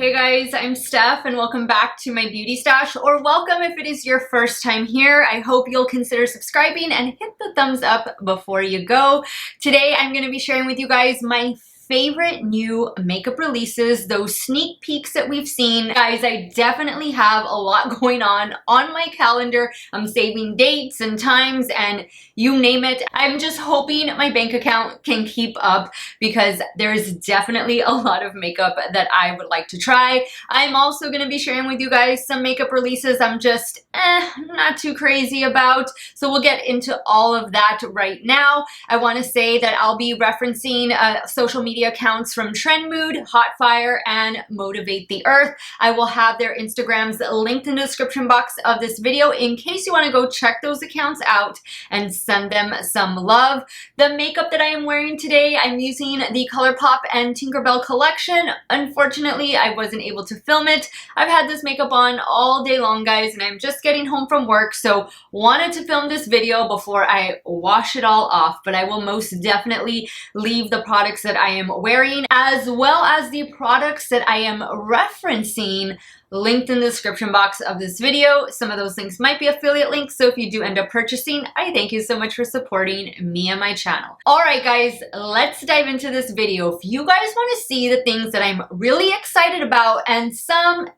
Hey guys, I'm Steph and welcome back to my beauty stash, or welcome if it is your first time here. I hope you'll consider subscribing and hit the thumbs up before you go. Today I'm going to be sharing with you guys my favorite new makeup releases, those sneak peeks that we've seen. Guys, I definitely have a lot going on my calendar. I'm saving dates and times and you name it. I'm just hoping my bank account can keep up because there's definitely a lot of makeup that I would like to try. I'm also going to be sharing with you guys some makeup releases I'm just not too crazy about. So we'll get into all of that right now. I want to say that I'll be referencing social media accounts from Trend Mood, Hotfire, and Motivate the Earth. I will have their Instagrams linked in the description box of this video in case you want to go check those accounts out and send them some love. The makeup that I am wearing today, I'm using the ColourPop and Tinkerbell collection. Unfortunately, I wasn't able to film it. I've had this makeup on all day long, guys, and I'm just getting home from work, so wanted to film this video before I wash it all off, but I will most definitely leave the products that I am wearing as well as the products that I am referencing linked in the description box of this video. Some of those links might be affiliate links, so if you do end up purchasing, I thank you so much for supporting me and my channel. Alright guys, let's dive into this video. If you guys want to see the things that I'm really excited about and some that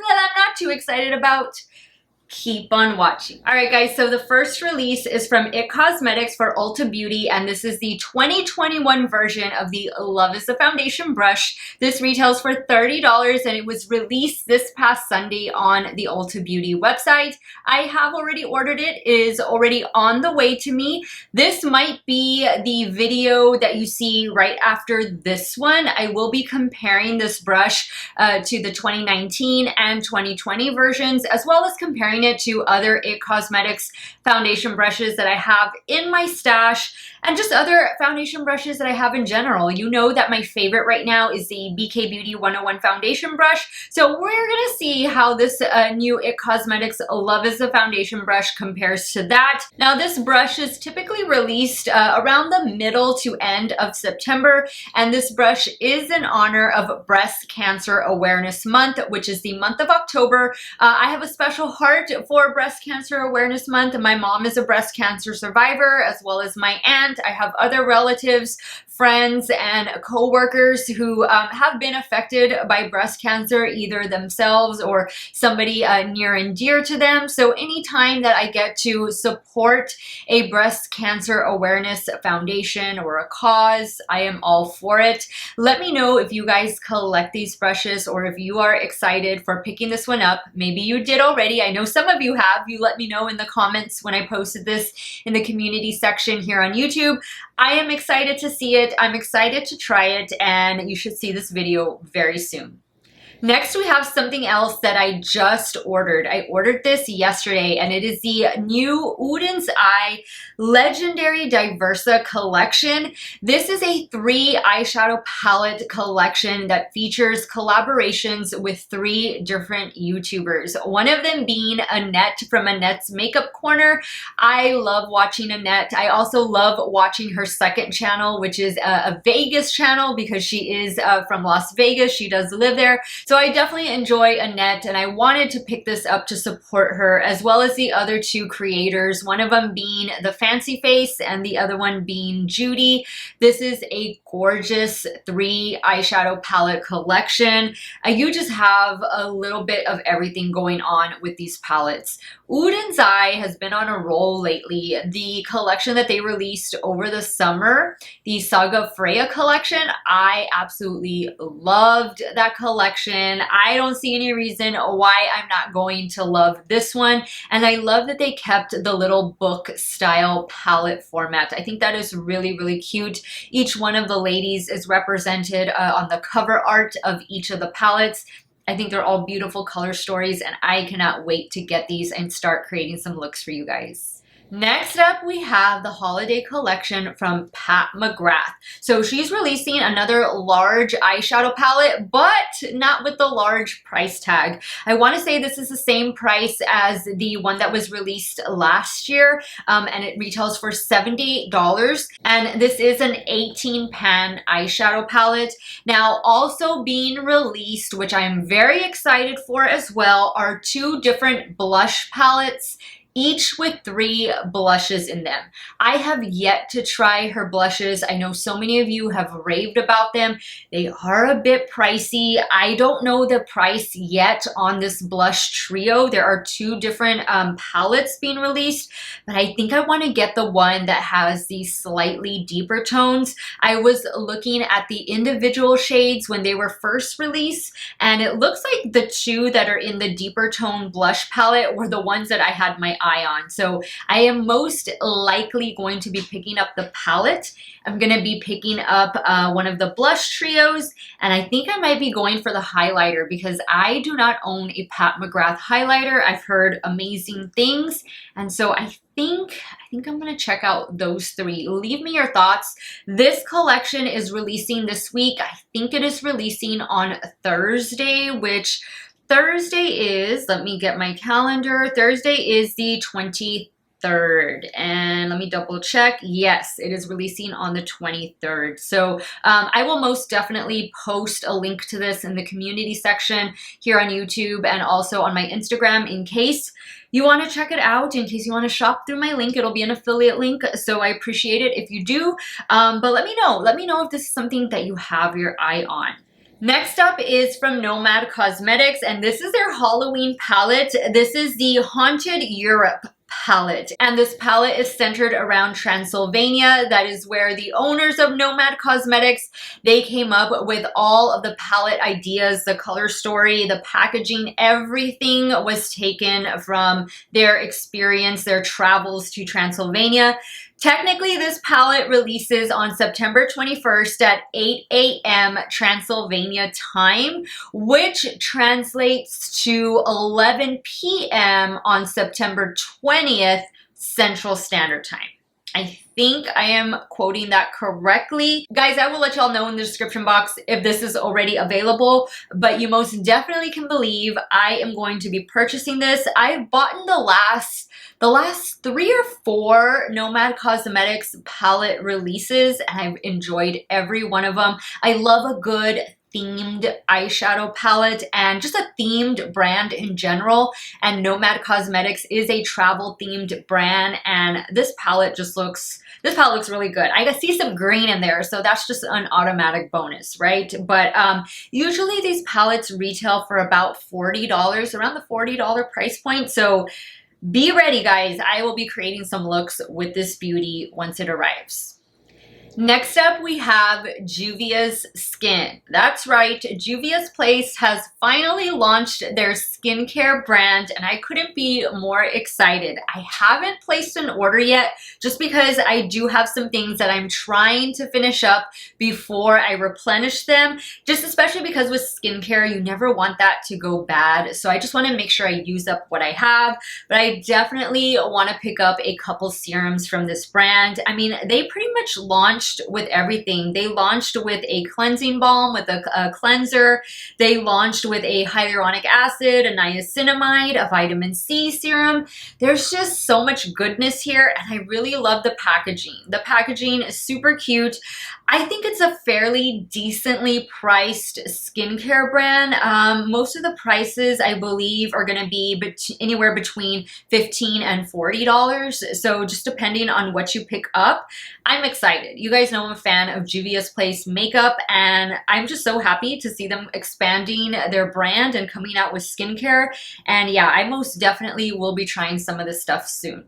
I'm not too excited about, keep on watching. All right, guys, so the first release is from LYS Cosmetics for Ulta Beauty, and this is the 2021 version of the Love is a Foundation brush. This retails for $30, and it was released this past Sunday on the Ulta Beauty website. I have already ordered it. It is already on the way to me. This might be the video that you see right after this one. I will be comparing this brush to the 2019 and 2020 versions, as well as comparing it to other LYS Cosmetics foundation brushes that I have in my stash and just other foundation brushes that I have in general. You know that my favorite right now is the BK Beauty 101 foundation brush. So we're gonna see how this new LYS Cosmetics Love is a Foundation brush compares to that. Now this brush is typically released around the middle to end of September, and this brush is in honor of Breast Cancer Awareness Month, which is the month of October. I have a special heart for Breast Cancer Awareness Month. My mom is a breast cancer survivor, as well as my aunt. I have other relatives, friends, and co-workers who have been affected by breast cancer, either themselves or somebody near and dear to them. So anytime that I get to support a breast cancer awareness foundation or a cause, I am all for it. Let me know if you guys collect these brushes or if you are excited for picking this one up. Maybe you did already. I know some of you have. You let me know in the comments when I posted this in the community section here on YouTube. I am excited to see it. I'm excited to try it, and you should see this video very soon. Next, we have something else that I just ordered. I ordered this yesterday, and it is the new Oden's Eye Legendary Diversa collection. This is a 3 eyeshadow palette collection that features collaborations with 3 different YouTubers. One of them being Annette from Annette's Makeup Corner. I love watching Annette. I also love watching her second channel, which is a Vegas channel, because she is from Las Vegas. She does live there. So I definitely enjoy Annette, and I wanted to pick this up to support her, as well as the other 2 creators, one of them being the Fancy Face and the other one being Judy. This is a gorgeous 3 eyeshadow palette collection. You just have a little bit of everything going on with these palettes. Oden's Eye has been on a roll lately. The collection that they released over the summer, the Saga Freya collection, I absolutely loved that collection. I don't see any reason why I'm not going to love this one. And I love that they kept the little book style palette format. I think that is really, really cute. Each one of the ladies is represented on the cover art of each of the palettes. I think they're all beautiful color stories, and I cannot wait to get these and start creating some looks for you guys. Next up, we have the holiday collection from Pat McGrath. So she's releasing another large eyeshadow palette, but not with the large price tag. I want to say this is the same price as the one that was released last year, and it retails for $78. And this is an 18 pan eyeshadow palette. Now, also being released, which I am very excited for as well, are two different blush palettes, each with 3 blushes in them. I have yet to try her blushes. I know so many of you have raved about them. They are a bit pricey. I don't know the price yet on this blush trio. There are 2 different palettes being released, but I think I want to get the one that has these slightly deeper tones. I was looking at the individual shades when they were first released, and it looks like the 2 that are in the deeper tone blush palette were the ones that I had my eye on. So I am most likely going to be picking up the palette. I'm going to be picking up one of the blush trios, and I think I might be going for the highlighter because I do not own a Pat McGrath highlighter. I've heard amazing things, and so I think I'm going to check out those 3. Leave me your thoughts. This collection is releasing this week. I think it is releasing on Thursday, which Thursday is, let me get my calendar. Thursday is the 23rd, and let me double check. Yes, it is releasing on the 23rd. So I will most definitely post a link to this in the community section here on YouTube and also on my Instagram in case you want to check it out, in case you want to shop through my link. It'll be an affiliate link, so I appreciate it if you do. But let me know if this is something that you have your eye on. Next up is from Nomad Cosmetics, and this is their Halloween palette. This is the Haunted Europe palette, and this palette is centered around Transylvania. That is where the owners of Nomad Cosmetics, they came up with all of the palette ideas, the color story, the packaging, everything was taken from their experience, their travels to Transylvania. Technically, this palette releases on September 21st at 8 a.m. Transylvania time, which translates to 11 p.m. on September 20th Central Standard Time. I think I am quoting that correctly. Guys, I will let y'all know in the description box if this is already available, but you most definitely can believe I am going to be purchasing this. I've bought in the last 3 or 4 Nomad Cosmetics palette releases, and I've enjoyed every one of them. I love a good themed eyeshadow palette and just a themed brand in general, and Nomad Cosmetics is a travel themed brand, and this palette looks really good. I see some green in there, so that's just an automatic bonus, right? But usually these palettes retail for about $40, around the $40 price point, so be ready, guys. I will be creating some looks with this beauty once it arrives. Next up, we have Juvia's Skin. That's right, Juvia's Place has finally launched their skincare brand, and I couldn't be more excited. I haven't placed an order yet just because I do have some things that I'm trying to finish up before I replenish them, just especially because with skincare, you never want that to go bad. So I just want to make sure I use up what I have, but I definitely want to pick up a couple serums from this brand. I mean, they pretty much launched with everything. They launched with a cleansing balm, with a cleanser. They launched with a hyaluronic acid, a niacinamide, a vitamin C serum. There's just so much goodness here, and I really love the packaging. The packaging is super cute. I think it's a fairly decently priced skincare brand. Most of the prices, I believe, are going to be anywhere between $15 and $40. So just depending on what you pick up, I'm excited. You guys know I'm a fan of Juvia's Place makeup, and I'm just so happy to see them expanding their brand and coming out with skincare. And yeah, I most definitely will be trying some of this stuff soon.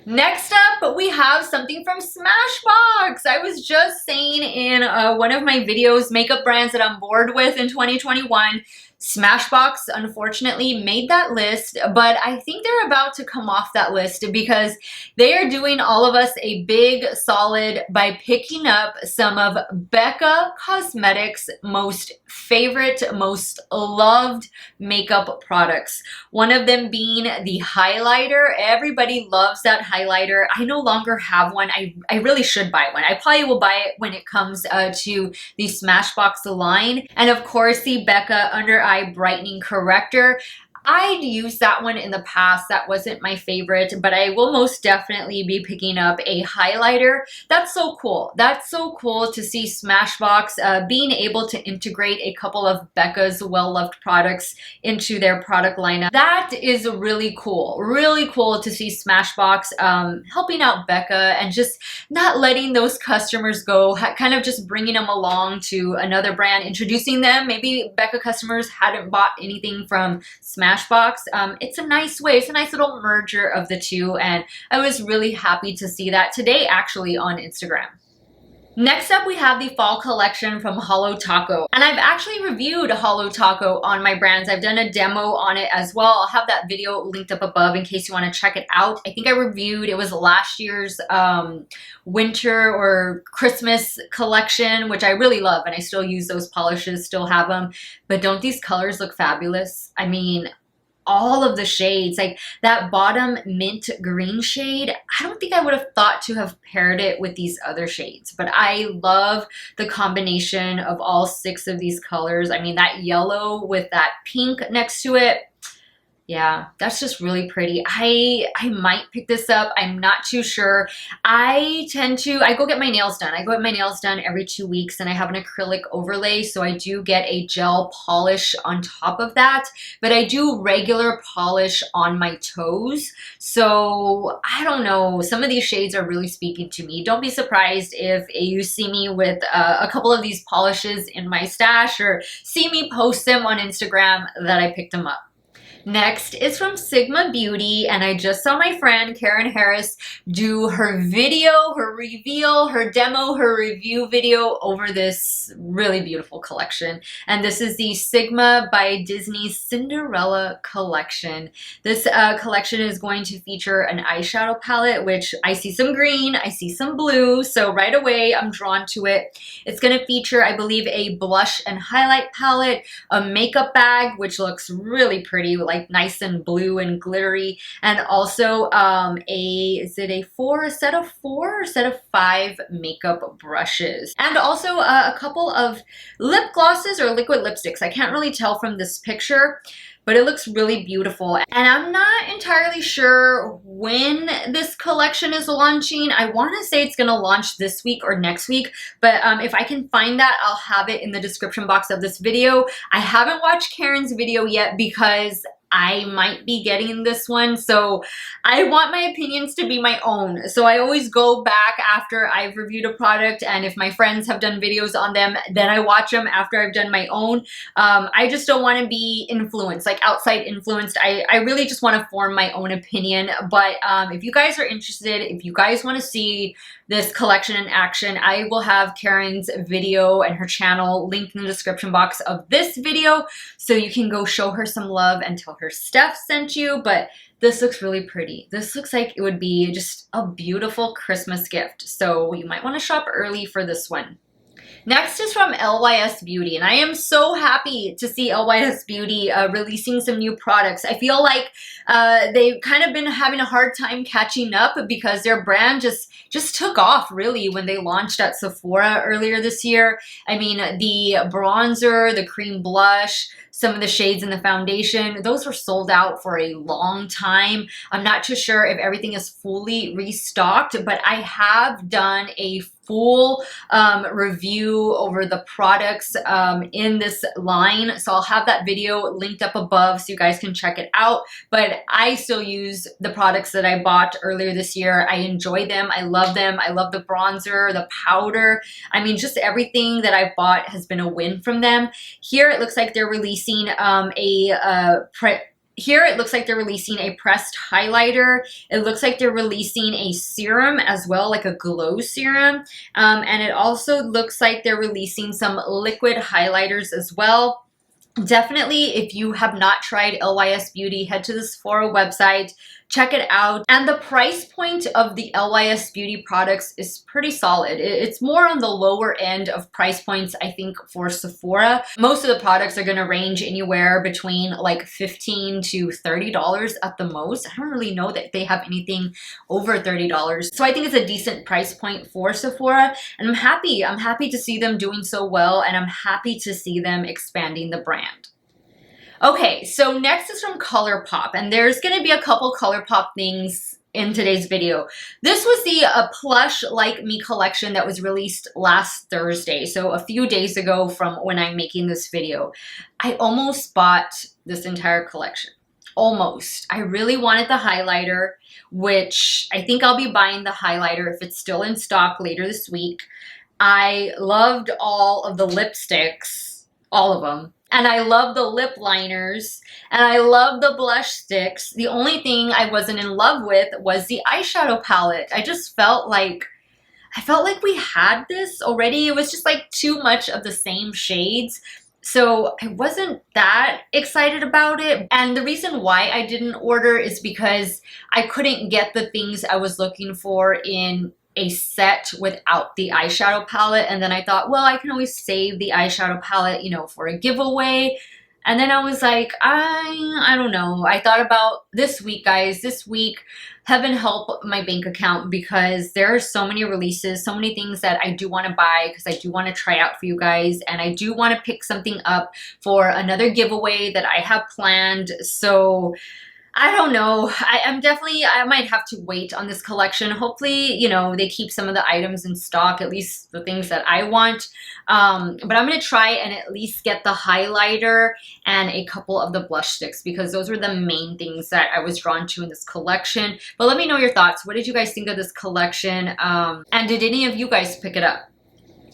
Next up, we have something from Smashbox. I was just saying in one of my videos, makeup brands that I'm bored with in 2021, Smashbox unfortunately made that list, but I think they're about to come off that list because they are doing all of us a big solid by picking up some of Becca Cosmetics' most favorite, most loved makeup products. One of them being the highlighter. Everybody loves that highlighter. I no longer have one. I really should buy one. I probably will buy it when it comes to the Smashbox line. And of course, the Becca Under Eye Brightening Corrector. I'd used that one in the past. That wasn't my favorite, but I will most definitely be picking up a highlighter. That's so cool. That's so cool to see Smashbox being able to integrate a couple of Becca's well-loved products into their product lineup. That is really cool. Really cool to see Smashbox helping out Becca and just not letting those customers go, kind of just bringing them along to another brand, introducing them. Maybe Becca customers hadn't bought anything from Smashbox. It's a nice way, it's a nice little merger of the two, and I was really happy to see that today actually on Instagram. Next up, we have the fall collection from Holo Taco. And I've actually reviewed Holo Taco on my brands. I've done a demo on it as well. I'll have that video linked up above in case you want to check it out. I think I reviewed, it was last year's winter or Christmas collection, which I really love. And I still use those polishes, still have them. But don't these colors look fabulous? I mean, all of the shades, like that bottom mint green shade, I don't think I would have thought to have paired it with these other shades, but I love the combination of all 6 of these colors. I mean, that yellow with that pink next to it, yeah, that's just really pretty. I might pick this up. I'm not too sure. I go get my nails done. I go get my nails done every 2 weeks and I have an acrylic overlay. So I do get a gel polish on top of that, but I do regular polish on my toes. So I don't know. Some of these shades are really speaking to me. Don't be surprised if you see me with a couple of these polishes in my stash or see me post them on Instagram that I picked them up. Next is from Sigma Beauty, and I just saw my friend Karen Harris do her video, her reveal, her demo, her review video over this really beautiful collection. And this is the Sigma by Disney's Cinderella collection. This collection is going to feature an eyeshadow palette, which I see some green, I see some blue, so right away I'm drawn to it. It's going to feature, I believe, a blush and highlight palette, a makeup bag, which looks really pretty, like nice and blue and glittery, and also a set of 4 or set of 5 makeup brushes, and also a couple of lip glosses or liquid lipsticks. I can't really tell from this picture, but it looks really beautiful. And I'm not entirely sure when this collection is launching. I want to say it's going to launch this week or next week, but if I can find that, I'll have it in the description box of this video. I haven't watched Karen's video yet because I might be getting this one, so I want my opinions to be my own. So I always go back after I've reviewed a product, and if my friends have done videos on them, then I watch them after I've done my own. I just don't want to be influenced, like outside influenced. I really just want to form my own opinion. But if you guys are interested, if you guys want to see this collection in action, I will have Karen's video and her channel linked in the description box of this video, so you can go show her some love and tell her Steff sent you. But this looks really pretty. This looks like it would be just a beautiful Christmas gift, so you might want to shop early for this one. Next is from LYS Beauty, and I am so happy to see LYS Beauty releasing some new products. I feel like they've kind of been having a hard time catching up because their brand just took off really when they launched at Sephora earlier this year. I mean, the bronzer, the cream blush, some of the shades in the foundation, those were sold out for a long time. I'm not too sure if everything is fully restocked, but I have done a full review over the products in this line. So I'll have that video linked up above so you guys can check it out. But I still use the products that I bought earlier this year. I enjoy them. I love them. I love the bronzer, the powder. I mean, just everything that I've bought has been a win from them. Here it looks like they're releasing Here it looks like they're releasing a pressed highlighter. It looks like they're releasing a serum as well, like a glow serum. And it also looks like they're releasing some liquid highlighters as well. Definitely, if you have not tried LYS Beauty, head to the Sephora website, check it out. And the price point of the LYS Beauty products is pretty solid. It's more on the lower end of price points, I think, for Sephora. Most of the products are going to range anywhere between like $15 to $30 at the most. I don't really know that they have anything over $30. So I think it's a decent price point for Sephora. And I'm happy to see them doing so well, and I'm happy to see them expanding the brand. Okay, so next is from ColourPop, and there's going to be a couple ColourPop things in today's video. This was the Plush Like Me collection that was released last Thursday, so a few days ago from when I'm making this video. I almost bought this entire collection. Almost. I really wanted the highlighter, which I think I'll be buying the highlighter if it's still in stock later this week. I loved all of the lipsticks, all of them. And I love the lip liners, and I love the blush sticks. The only thing I wasn't in love with was the eyeshadow palette. I just felt like we had this already. It was just like too much of the same shades. So I wasn't that excited about it. And the reason why I didn't order is because I couldn't get the things I was looking for in a set without the eyeshadow palette. And then I thought, well, I can always save the eyeshadow palette, you know, for a giveaway. And then I was like, I don't know. I thought about this week, guys. This week, heaven help my bank account, because there are so many releases, so many things that I do want to buy because I do want to try out for you guys. And I do want to pick something up for another giveaway that I have planned. So I don't know. I might have to wait on this collection. Hopefully, you know, they keep some of the items in stock, at least the things that I want. But I'm going to try and at least get the highlighter and a couple of the blush sticks, because those were the main things that I was drawn to in this collection. But let me know your thoughts. What did you guys think of this collection? And did any of you guys pick it up?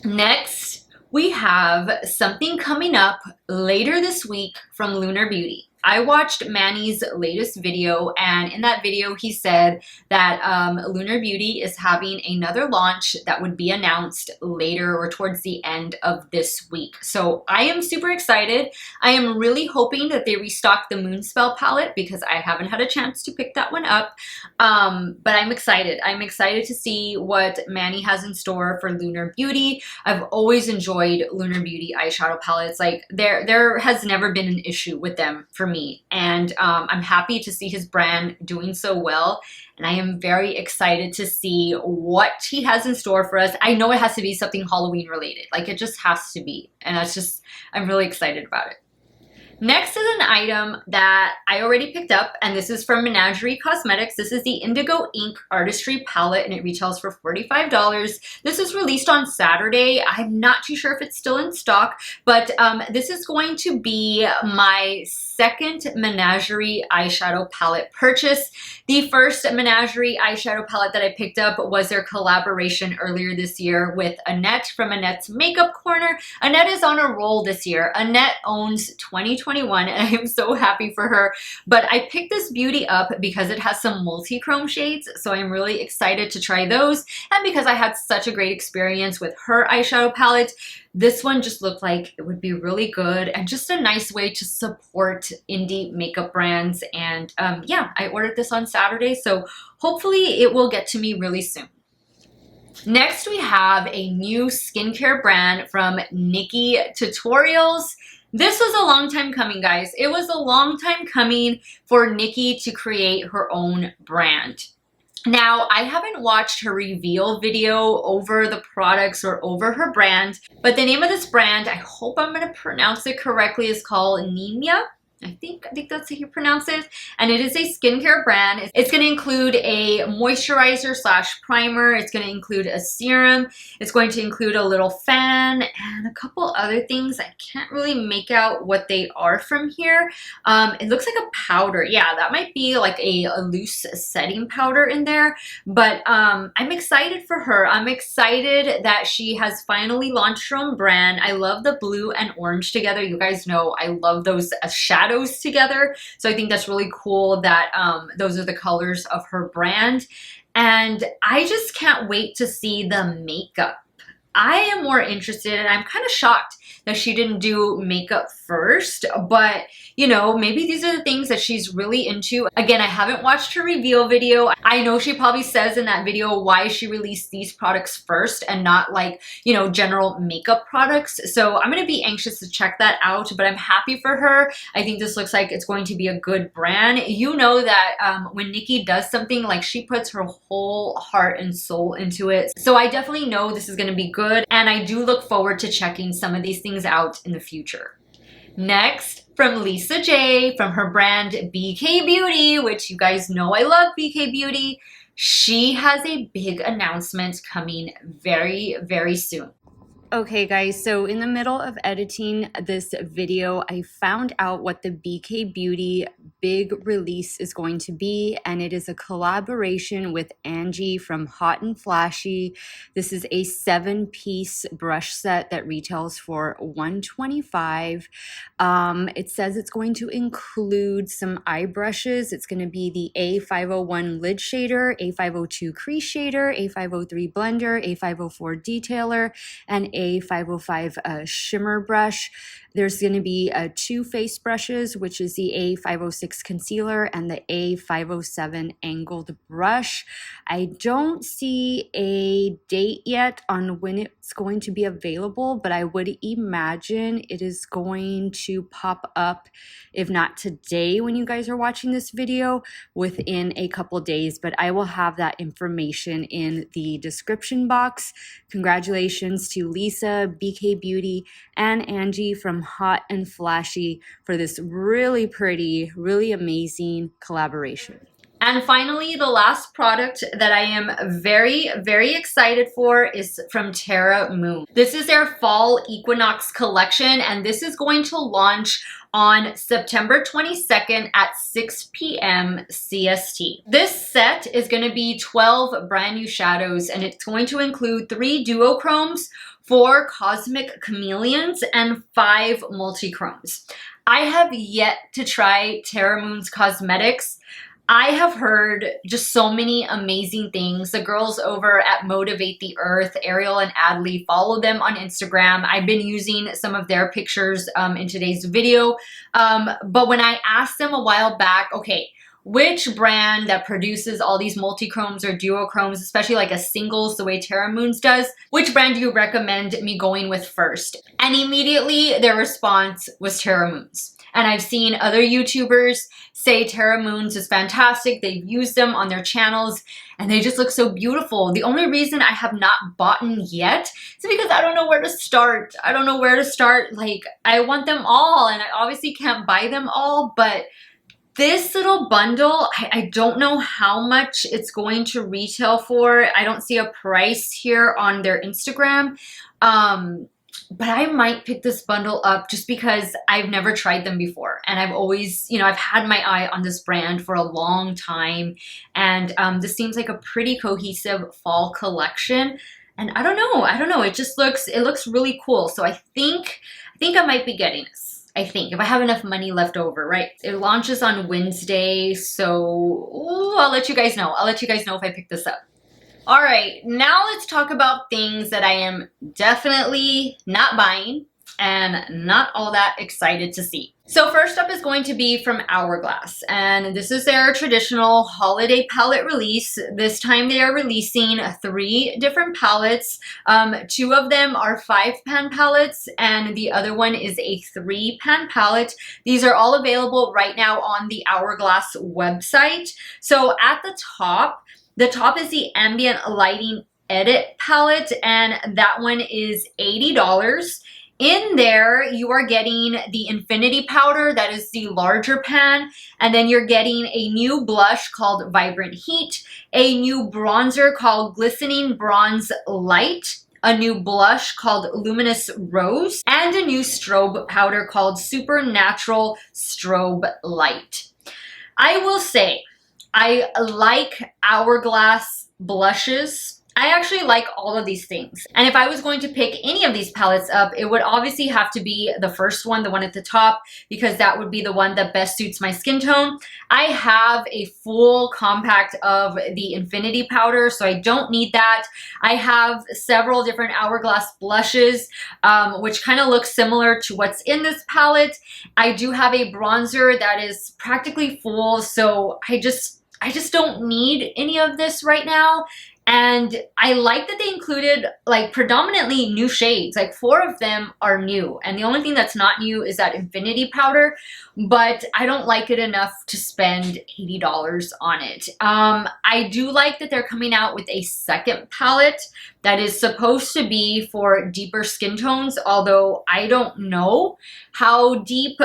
Next, we have something coming up later this week from Lunar Beauty. I watched Manny's latest video, and in that video he said that Lunar Beauty is having another launch that would be announced later or towards the end of this week. So I am super excited. I am really hoping that they restock the Moonspell palette, because I haven't had a chance to pick that one up. But I'm excited. I'm excited to see what Manny has in store for Lunar Beauty. I've always enjoyed Lunar Beauty eyeshadow palettes. Like there has never been an issue with them for me, and I'm happy to see his brand doing so well, and I am very excited to see what he has in store for us. I know it has to be something Halloween related, like it just has to be, and I'm really excited about it. Next is an item that I already picked up, and this is from Menagerie Cosmetics. This is the Indigo Ink Artistry Palette, and it retails for $45. This was released on Saturday. I'm not too sure if it's still in stock, but this is going to be my second Menagerie eyeshadow palette purchase. The first Menagerie eyeshadow palette that I picked up was their collaboration earlier this year with Annette from Annette's Makeup Corner. Annette is on a roll this year. Annette owns 2021, and I am so happy for her. But I picked this beauty up because it has some multi-chrome shades, so I'm really excited to try those. And because I had such a great experience with her eyeshadow palette, this one just looked like it would be really good and just a nice way to support indie makeup brands. And yeah, I ordered this on Saturday, so hopefully it will get to me really soon. Next, we have a new skincare brand from NikkieTutorials. This was a long time coming, guys. It was a long time coming for Nikkie to create her own brand. Now, I haven't watched her reveal video over the products or over her brand, but the name of this brand, I hope I'm going to pronounce it correctly, is called Nimia. I think that's how you pronounce it. And it is a skincare brand. It's going to include a moisturizer / primer. It's going to include a serum. It's going to include a little fan and a couple other things. I can't really make out what they are from here. It looks like a powder. Yeah, that might be like a loose setting powder in there. But I'm excited for her. I'm excited that she has finally launched her own brand. I love the blue and orange together. You guys know I love those shadows together. So I think that's really cool that those are the colors of her brand. And I just can't wait to see the makeup I am more interested, and I'm kind of shocked that she didn't do makeup first, but you know, maybe these are the things that she's really into. Again, I haven't watched her reveal video. I know she probably says in that video why she released these products first and not like, you know, general makeup products. So I'm gonna be anxious to check that out, but I'm happy for her. I think this looks like it's going to be a good brand. You know that when Nikkie does something, like she puts her whole heart and soul into it. So I definitely know this is gonna be good, and I do look forward to checking some of these things out in the future. Next, from Lisa J, from her brand BK Beauty, which you guys know I love BK Beauty. She has a big announcement coming very, very soon. Okay guys, so in the middle of editing this video, I found out what the BK Beauty big release is going to be, and it is a collaboration with Angie from Hot and Flashy. This is a 7-piece brush set that retails for $125. It says it's going to include some eye brushes. It's going to be the A501 lid shader, A502 crease shader, A503 blender, A504 detailer, and A505 shimmer brush. There's going to be 2 face brushes, which is the A506 concealer and the A507 angled brush. I don't see a date yet on when it's going to be available, but I would imagine it is going to pop up, if not today when you guys are watching this video, within a couple days, but I will have that information in the description box. Congratulations to Lisa, BK Beauty, and Angie from Hot and Flashy for this really pretty, really amazing collaboration. And finally, the last product that I am very, very excited for is from Terra Moons. This is their Fall Equinox collection, and this is going to launch on September 22nd at 6 p.m. CST. This set is going to be 12 brand new shadows, and it's going to include 3 duochromes, 4 cosmic chameleons, and 5 multichromes. I have yet to try Terra Moons Cosmetics. I have heard just so many amazing things. The girls over at Motivate the Earth, Ariel and Adley, follow them on Instagram. I've been using some of their pictures in today's video. But when I asked them a while back, okay, which brand that produces all these multichromes or duochromes, especially like a singles the way Terra Moons does, which brand do you recommend me going with first? And immediately their response was Terra Moons. And I've seen other YouTubers say Terra Moons is fantastic. They've used them on their channels and they just look so beautiful. The only reason I have not bought yet is because I don't know where to start. I don't know where to start. Like, I want them all and I obviously can't buy them all, but this little bundle, I don't know how much it's going to retail for. I don't see a price here on their Instagram. But I might pick this bundle up just because I've never tried them before. And I've always, you know, I've had my eye on this brand for a long time. And this seems like a pretty cohesive fall collection. And I don't know. It just looks, it looks really cool. So I think I might be getting this. I think if I have enough money left over, right? It launches on Wednesday. So ooh, I'll let you guys know. I'll let you guys know if I pick this up. All right, now let's talk about things that I am definitely not buying and not all that excited to see. So first up is going to be from Hourglass, and this is their traditional holiday palette release. This time they are releasing 3 different palettes. 2 of them are 5-pan palettes, and the other one is a 3-pan palette. These are all available right now on the Hourglass website. So at the top is the Ambient Lighting Edit palette, and that one is $80. In there, you are getting the Infinity Powder, that is the larger pan, and then you're getting a new blush called Vibrant Heat, a new bronzer called Glistening Bronze Light, a new blush called Luminous Rose, and a new strobe powder called Supernatural Strobe Light. I will say, I like Hourglass blushes. I actually like all of these things. And if I was going to pick any of these palettes up, it would obviously have to be the first one, the one at the top, because that would be the one that best suits my skin tone. I have a full compact of the Infinity powder, so I don't need that. I have several different Hourglass blushes, which kind of look similar to what's in this palette. I do have a bronzer that is practically full, so I just don't need any of this right now. And I like that they included like predominantly new shades. Like 4 of them are new. And the only thing that's not new is that Infinity powder. But I don't like it enough to spend $80 on it. I do like that they're coming out with a second palette that is supposed to be for deeper skin tones. Although I don't know how deep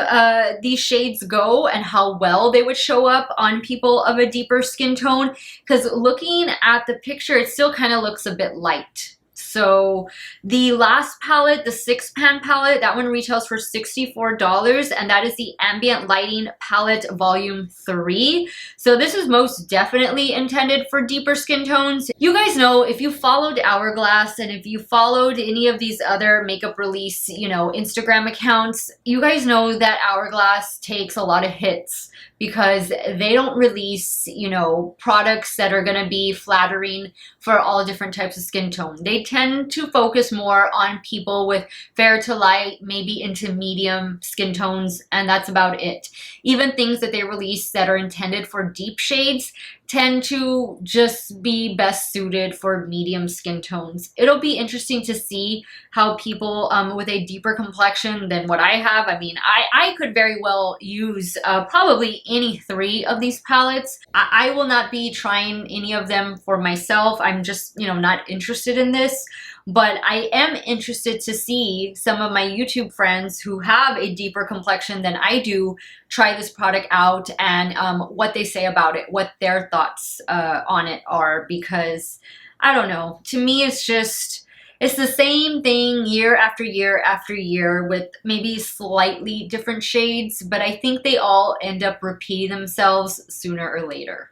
these shades go and how well they would show up on people of a deeper skin tone. Because looking at the picture, it still kind of looks a bit light. So the last palette, the 6-pan palette, that one retails for $64, and that is the Ambient Lighting Palette Volume 3. So this is most definitely intended for deeper skin tones. You guys know, if you followed Hourglass and if you followed any of these other makeup release, you know, Instagram accounts, you guys know that Hourglass takes a lot of hits because they don't release, you know, products that are going to be flattering for all different types of skin tone. They tend to focus more on people with fair to light, maybe into medium skin tones, and that's about it. Even things that they release that are intended for deep shades tend to just be best suited for medium skin tones. It'll be interesting to see how people with a deeper complexion than what I have, I mean, I could very well use probably any 3 of these palettes. I will not be trying any of them for myself. I'm just, you know, not interested in this. But I am interested to see some of my YouTube friends who have a deeper complexion than I do try this product out and what they say about it, what their thoughts on it are, because I don't know. To me, it's the same thing year after year after year with maybe slightly different shades, but I think they all end up repeating themselves sooner or later.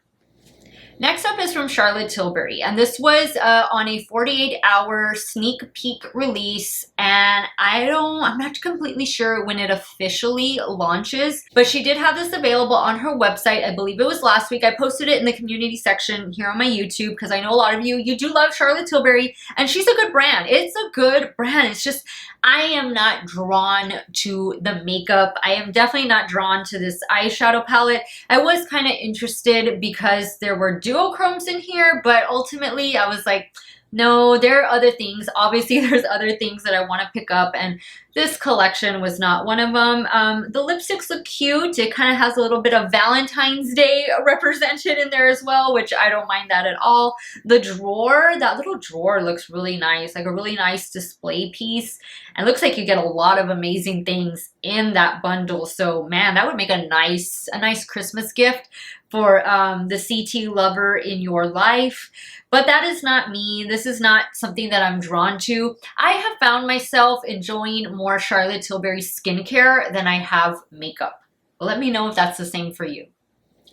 Next up is from Charlotte Tilbury, and this was on a 48-hour sneak peek release, and I'm not completely sure when it officially launches, but she did have this available on her website. I believe it was last week. I posted it in the community section here on my YouTube because I know a lot of you do love Charlotte Tilbury, and she's a good brand. It's a good brand. It's just I am not drawn to the makeup. I am definitely not drawn to this eyeshadow palette. I was kind of interested because there were duochromes in here, but ultimately I was like, no, there are other things. Obviously, there's other things that I want to pick up, and this collection was not one of them. The lipsticks look cute. It kind of has a little bit of Valentine's Day represented in there as well, which I don't mind that at all. The drawer, that little drawer looks really nice, like a really nice display piece. And it looks like you get a lot of amazing things in that bundle. So man, that would make a nice Christmas gift for the CT lover in your life. But that is not me. This is not something that I'm drawn to. I have found myself enjoying more Charlotte Tilbury skincare than I have makeup. Let me know if that's the same for you.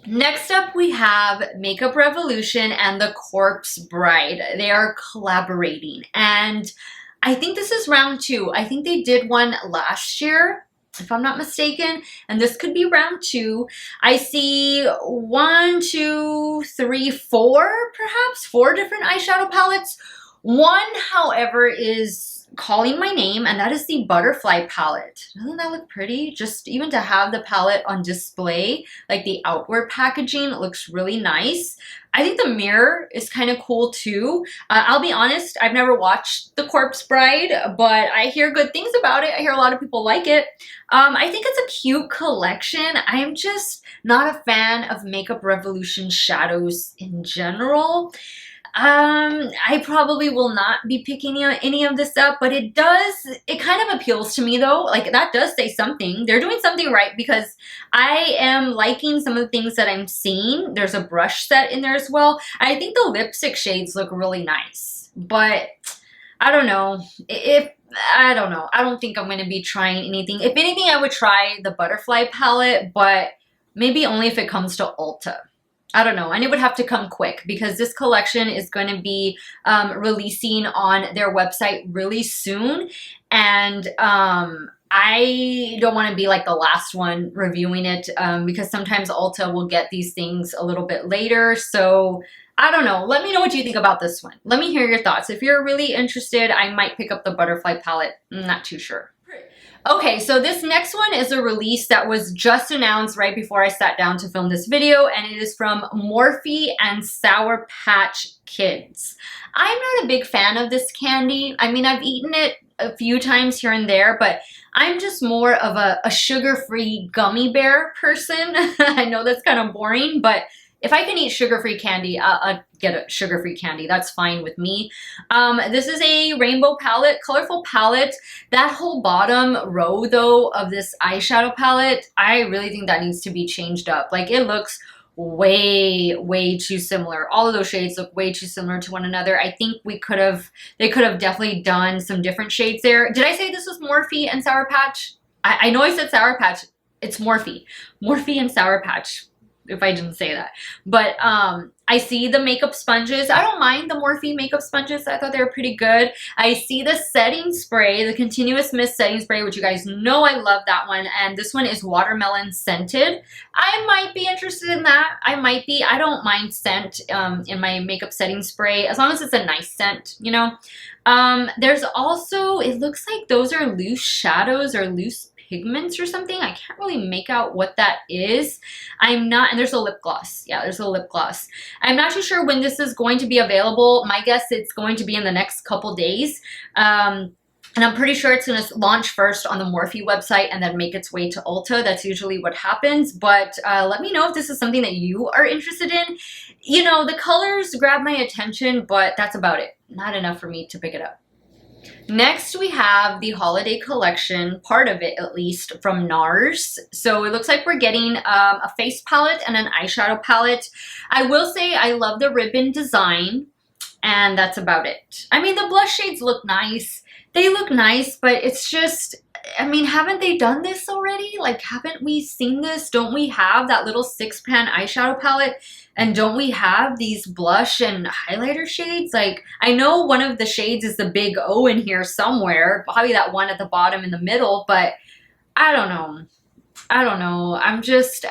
Next up, we have Makeup Revolution and the Corpse Bride. They are collaborating, and I think this is round 2. I think they did one last year, if I'm not mistaken, and this could be round 2. I see 1, 2, 3, 4, perhaps 4 different eyeshadow palettes. One, however, is calling my name, and that is the Butterfly palette. Doesn't that look pretty? Just even to have the palette on display, like the outward packaging looks really nice. I think the mirror is kind of cool too. I'll be honest, I've never watched The Corpse Bride, but I hear good things about it. I hear a lot of people like it. I think it's a cute collection. I'm just not a fan of Makeup Revolution shadows in general. I probably will not be picking any of this up, but it kind of appeals to me though. Like that does say something. They're doing something right because I am liking some of the things that I'm seeing. There's a brush set in there as well. I think the lipstick shades look really nice, but I don't know. I don't know. I don't think I'm going to be trying anything. If anything, I would try the Butterfly palette, but maybe only if it comes to Ulta. I don't know, and it would have to come quick because this collection is going to be releasing on their website really soon, and I don't want to be like the last one reviewing it because sometimes Ulta will get these things a little bit later. So I don't know. Let me know what you think about this one. Let me hear your thoughts. If you're really interested, I might pick up the butterfly palette. I'm not too sure. Okay, so this next one is a release that was just announced right before I sat down to film this video, and it is from Morphe and Sour Patch Kids. I'm not a big fan of this candy. I mean, I've eaten it a few times here and there, but I'm just more of a sugar-free gummy bear person. I know that's kind of boring, but if I can eat sugar-free candy, I'll get a sugar-free candy. That's fine with me. This is a rainbow palette, colorful palette. That whole bottom row, though, of this eyeshadow palette, I really think that needs to be changed up. Like, it looks way too similar. All of those shades look way too similar to one another. I think they could have definitely done some different shades there. Did I say this was Morphe and Sour Patch? I know I said Sour Patch. It's Morphe. Morphe and Sour Patch, if I didn't say that. But I see the makeup sponges. I don't mind the Morphe makeup sponges. I thought they were pretty good. I see the setting spray, the Continuous Mist setting spray, which you guys know I love that one. And this one is watermelon scented. I might be interested in that. I might be. I don't mind scent in my makeup setting spray, as long as it's a nice scent, you know. There's also, it looks like those are loose shadows or loose pigments or something. I can't really make out what that is. I'm not, and there's a lip gloss. Yeah, there's a lip gloss. I'm not too sure when this is going to be available. My guess it's going to be in the next couple days. And I'm pretty sure it's going to launch first on the Morphe website and then make its way to Ulta. That's usually what happens. But let me know if this is something that you are interested in. You know, the colors grab my attention, but that's about it. Not enough for me to pick it up. Next, we have the holiday collection, part of it at least, from NARS. So it looks like we're getting a face palette and an eyeshadow palette. I will say I love the ribbon design, and that's about it. I mean, the blush shades look nice. They look nice, but it's just, I mean, haven't they done this already? Like, haven't we seen this? Don't we have that little 6-pan eyeshadow palette? And don't we have these blush and highlighter shades? Like, I know one of the shades is the big O in here somewhere. Probably that one at the bottom in the middle, but I don't know. I don't know. I'm just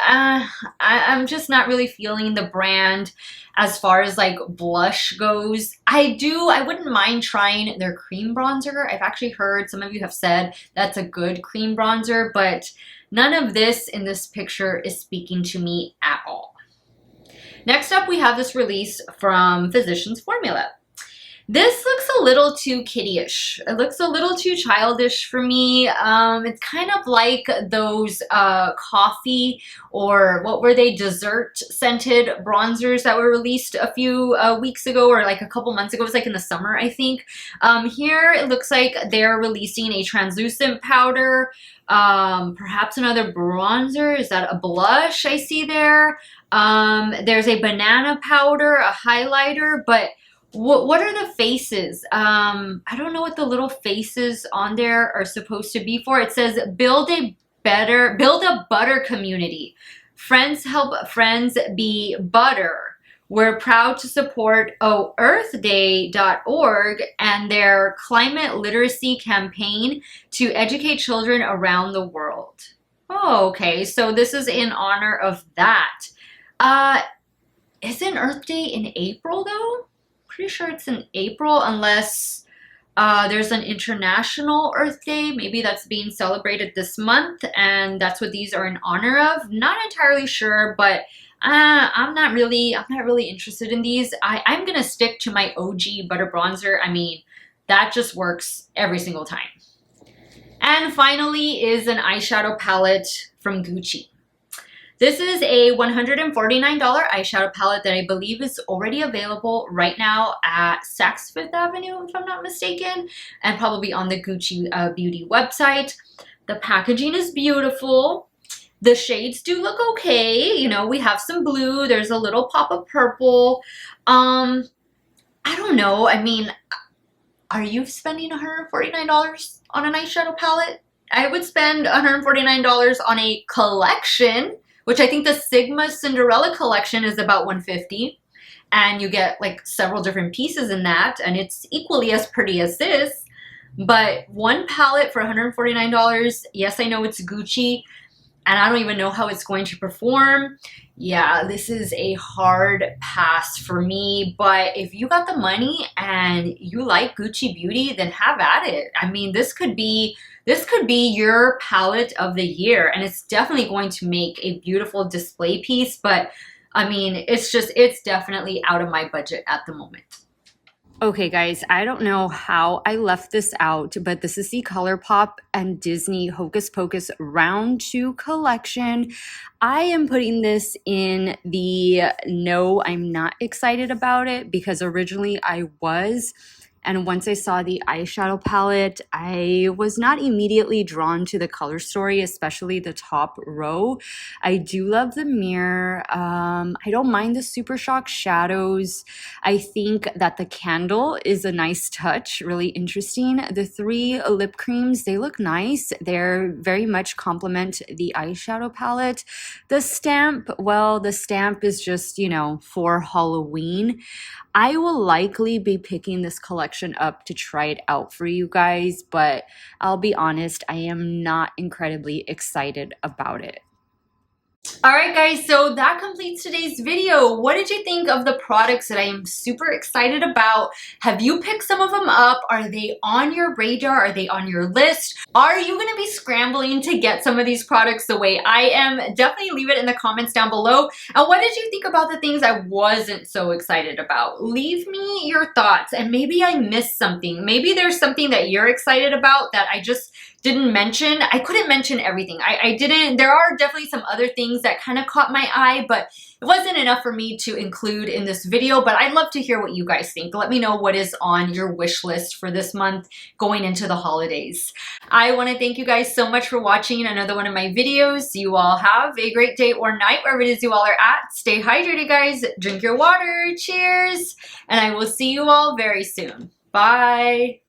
not really feeling the brand as far as like blush goes. I wouldn't mind trying their cream bronzer. I've actually heard some of you have said that's a good cream bronzer, but none of this in this picture is speaking to me at all. Next up, we have this release from Physicians Formula. This looks a little too kiddie-ish. It looks a little too childish for me. It's kind of like those coffee or what were they, dessert scented bronzers that were released a few weeks ago or like a couple months ago. It was like in the summer, I think. Here it looks like they're releasing a translucent powder, perhaps another bronzer. Is that a blush I see there? There's a banana powder, a highlighter, but what are the faces? I don't know what the little faces on there are supposed to be for. It says build a butter community. Friends help friends be butter. We're proud to support OEarthDay.org and their climate literacy campaign to educate children around the world. Oh, okay. So this is in honor of that. Isn't Earth Day in April though? Pretty sure it's in April unless there's an international Earth Day. Maybe that's being celebrated this month and that's what these are in honor of. Not entirely sure, but I'm not really interested in these. I'm gonna stick to my OG butter bronzer. I mean, that just works every single time. And finally is an eyeshadow palette from Gucci. This is a $149 eyeshadow palette that I believe is already available right now at Saks Fifth Avenue, if I'm not mistaken, and probably on the Gucci Beauty website. The packaging is beautiful. The shades do look okay. You know, we have some blue. There's a little pop of purple. I don't know. I mean, are you spending $149 on an eyeshadow palette? I would spend $149 on a collection, which I think the Sigma Cinderella collection is about $150. And you get like several different pieces in that, and it's equally as pretty as this. But one palette for $149, yes, I know it's Gucci, and I don't even know how it's going to perform. Yeah, this is a hard pass for me, but if you got the money and you like Gucci beauty, then have at it. I mean, this could be your palette of the year, and it's definitely going to make a beautiful display piece, but I mean, it's definitely out of my budget at the moment. Okay, guys, I don't know how I left this out, but this is the ColourPop and Disney Hocus Pocus Round 2 collection. I am putting this in the no, I'm not excited about it, because originally I was. And once I saw the eyeshadow palette, I was not immediately drawn to the color story, especially the top row. I do love the mirror. I don't mind the Super Shock shadows. I think that the candle is a nice touch, really interesting. The 3 lip creams, they look nice. They're very much complement the eyeshadow palette. The stamp, well, the stamp is just, you know, for Halloween. I will likely be picking this collection up to try it out for you guys, but I'll be honest, I am not incredibly excited about it. Alright guys, so that completes today's video. What did you think of the products that I am super excited about? Have you picked some of them up? Are they on your radar? Are they on your list? Are you going to be scrambling to get some of these products the way I am? Definitely leave it in the comments down below. And what did you think about the things I wasn't so excited about? Leave me your thoughts, and maybe I missed something. Maybe there's something that you're excited about that I just didn't mention. I couldn't mention everything. I didn't. There are definitely some other things that kind of caught my eye, but it wasn't enough for me to include in this video. But I'd love to hear what you guys think. Let me know what is on your wish list for this month going into the holidays. I want to thank you guys so much for watching another one of my videos. You all have a great day or night wherever it is you all are at. Stay hydrated, guys. Drink your water. Cheers. And I will see you all very soon. Bye.